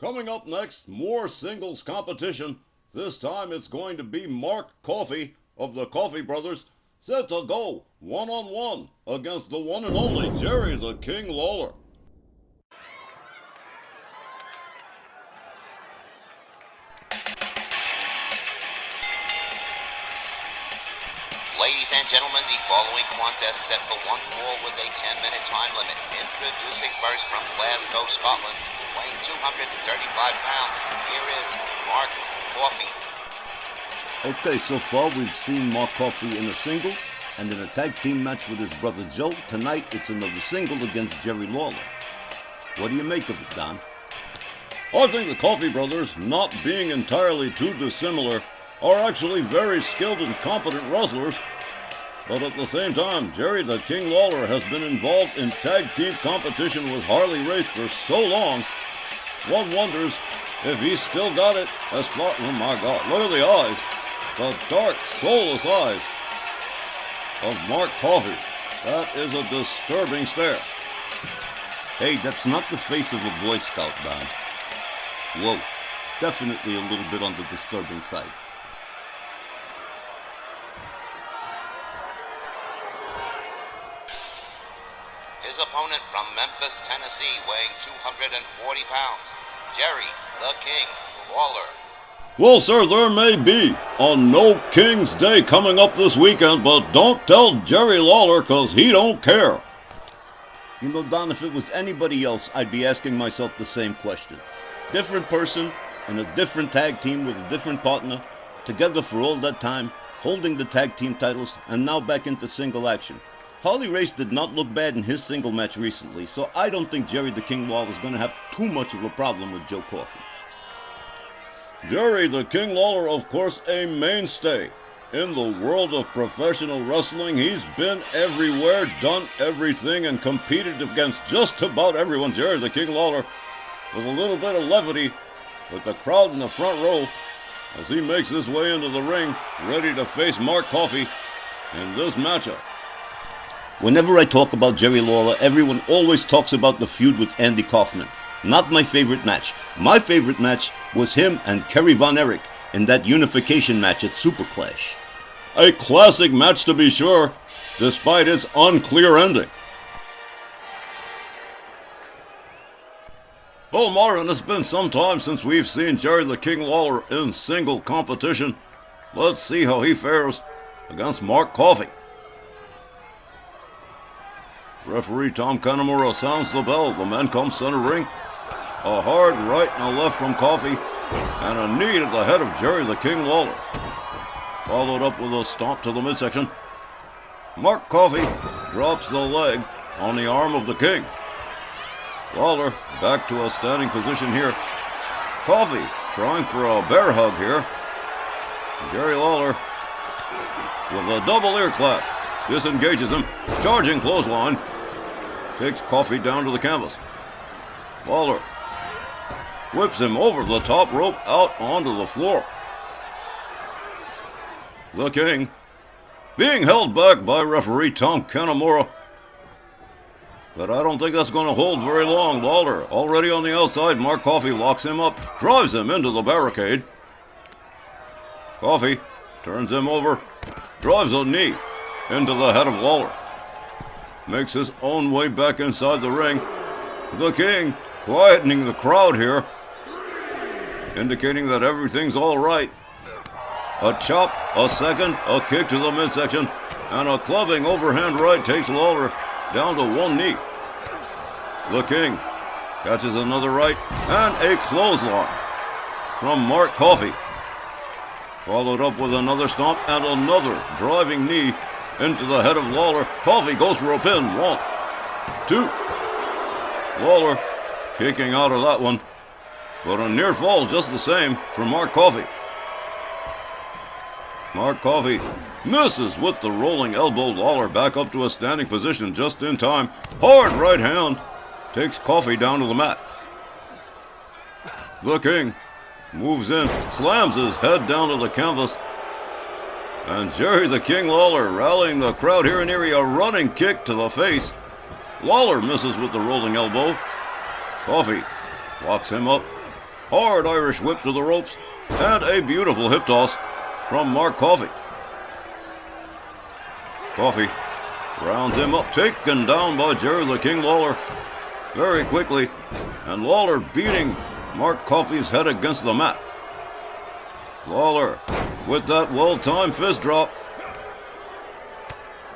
Coming up next, more singles competition. This time it's going to be Mark Coffey of the Coffey brothers set to go one-on-one against the one and only Jerry the King Lawler. Ladies and gentlemen, the following contest set for one fall with a 10-minute time limit. Introducing first from Glasgow, Scotland, weighing 235 pounds, here is Mark Coffey. Okay, so far we've seen Mark Coffey in a single and in a tag team match with his brother Joe. Tonight it's another single against Jerry Lawler. What do you make of it, Don? I think the Coffey brothers, not being entirely too dissimilar, are actually very skilled and competent wrestlers. But at the same time, Jerry the King Lawler has been involved in tag team competition with Harley Race for so long, one wonders if he's still got it as far... Oh my God, look at the eyes. The dark, soulless eyes of Mark Coffey. That is a disturbing stare. Hey, that's not the face of a Boy Scout, Don. Whoa, definitely a little bit on the disturbing side. His opponent from Memphis, Tennessee, weighing 240 pounds, Jerry the King Lawler. Well, sir, there may be a No King's Day coming up this weekend, but don't tell Jerry Lawler, because he don't care. You know, Don, if it was anybody else, I'd be asking myself the same question. Different person in a different tag team with a different partner, together for all that time, holding the tag team titles, and now back into single action. Harley Race did not look bad in his single match recently, so I don't think Jerry the King Lawler is going to have too much of a problem with Joe Coffey. Jerry the King Lawler, of course, a mainstay. In the world of professional wrestling, he's been everywhere, done everything, and competed against just about everyone. Jerry the King Lawler, with a little bit of levity, with the crowd in the front row, as he makes his way into the ring, ready to face Mark Coffey in this matchup. Whenever I talk about Jerry Lawler, everyone always talks about the feud with Andy Kaufman. Not my favorite match. My favorite match was him and Kerry Von Erich in that unification match at Super Clash. A classic match to be sure, despite its unclear ending. Well, Martin, it's been some time since we've seen Jerry the King Lawler in single competition. Let's see how he fares against Mark Coffey. Referee Tom Kanamura sounds the bell. The men come center ring. A hard right and a left from Coffey, and a knee to the head of Jerry the King Lawler. Followed up with a stomp to the midsection. Mark Coffey drops the leg on the arm of the King. Lawler back to a standing position here. Coffey trying for a bear hug here. Jerry Lawler with a double ear clap. Disengages him. Charging clothesline. Takes Coffey down to the canvas. Lawler whips him over the top rope out onto the floor. The King being held back by referee Tom Kanamura. But I don't think that's going to hold very long. Lawler already on the outside. Mark Coffey locks him up. Drives him into the barricade. Coffey turns him over. Drives a knee into the head of Lawler. Makes his own way back inside the ring. The King quietening the crowd here, indicating that everything's all right. A chop, a second, a kick to the midsection, and a clubbing overhand right takes Lawler down to one knee. The King catches another right and a clothesline from Mark Coffey. Followed up with another stomp and another driving knee into the head of Lawler. Coffey goes for a pin. 1, 2. Lawler kicking out of that one, but a near fall just the same for Mark Coffey. Mark Coffey misses with the rolling elbow. Lawler back up to a standing position just in time. Hard right hand takes Coffey down to the mat. The King moves in, slams his head down to the canvas. And Jerry the King Lawler rallying the crowd here in the area. A running kick to the face. Lawler misses with the rolling elbow. Coffey locks him up. Hard Irish whip to the ropes. And a beautiful hip toss from Mark Coffey. Coffey rounds him up, taken down by Jerry the King Lawler very quickly. And Lawler beating Mark Coffey's head against the mat. Lawler with that well-timed fist drop.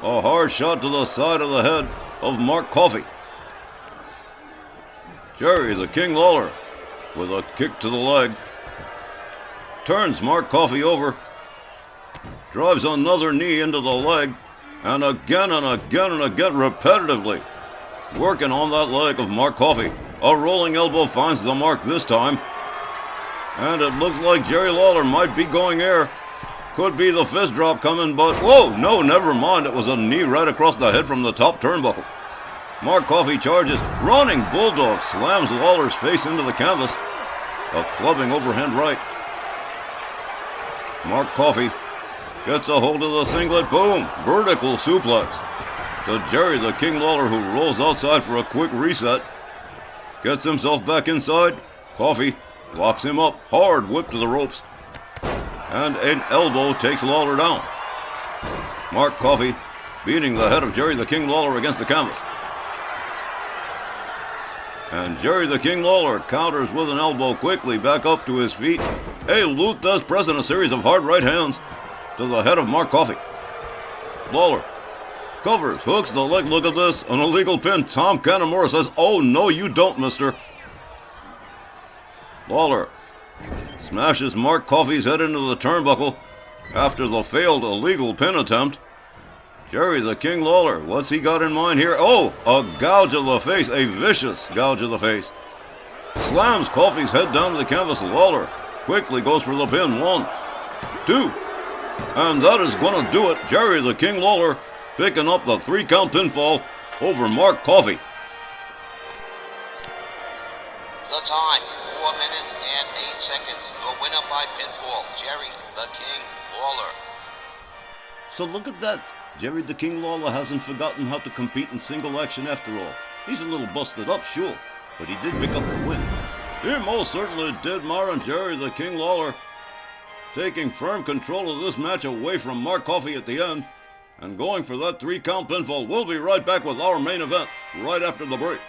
A hard shot to the side of the head of Mark Coffey. Jerry the King Lawler with a kick to the leg. Turns Mark Coffey over. Drives another knee into the leg. And again and again and again repetitively working on that leg of Mark Coffey. A rolling elbow finds the mark this time. And it looks like Jerry Lawler might be going air. Could be the fist drop coming, but whoa, no, never mind. It was a knee right across the head from the top turnbuckle. Mark Coffey charges, running bulldog, slams Lawler's face into the canvas. A clubbing overhand right. Mark Coffey gets a hold of the singlet, boom, vertical suplex to Jerry the King Lawler, who rolls outside for a quick reset. Gets himself back inside. Coffey locks him up, hard whip to the ropes. And an elbow takes Lawler down. Mark Coffey beating the head of Jerry the King Lawler against the canvas. And Jerry the King Lawler counters with an elbow quickly back up to his feet. A Lou Thesz present, a series of hard right hands to the head of Mark Coffey. Lawler covers, hooks the leg. Look at this, an illegal pin. Tom Canamora says, "Oh no, you don't, mister." Lawler smashes Mark Coffey's head into the turnbuckle after the failed illegal pin attempt. Jerry the King Lawler, what's he got in mind here? Oh, a gouge of the face, a vicious gouge of the face. Slams Coffey's head down to the canvas. Lawler quickly goes for the pin. 1, 2, and that is going to do it. Jerry the King Lawler picking up the 3-count pinfall over Mark Coffey. The time, 4 minutes and 8 seconds. Your winner by pinfall, Jerry the King Lawler. So look at that. Jerry the King Lawler hasn't forgotten how to compete in single action after all. He's a little busted up, sure, but he did pick up the win. He most certainly did, Myron. Jerry the King Lawler taking firm control of this match away from Mark Coffey at the end and going for that 3-count pinfall. We'll be right back with our main event right after the break.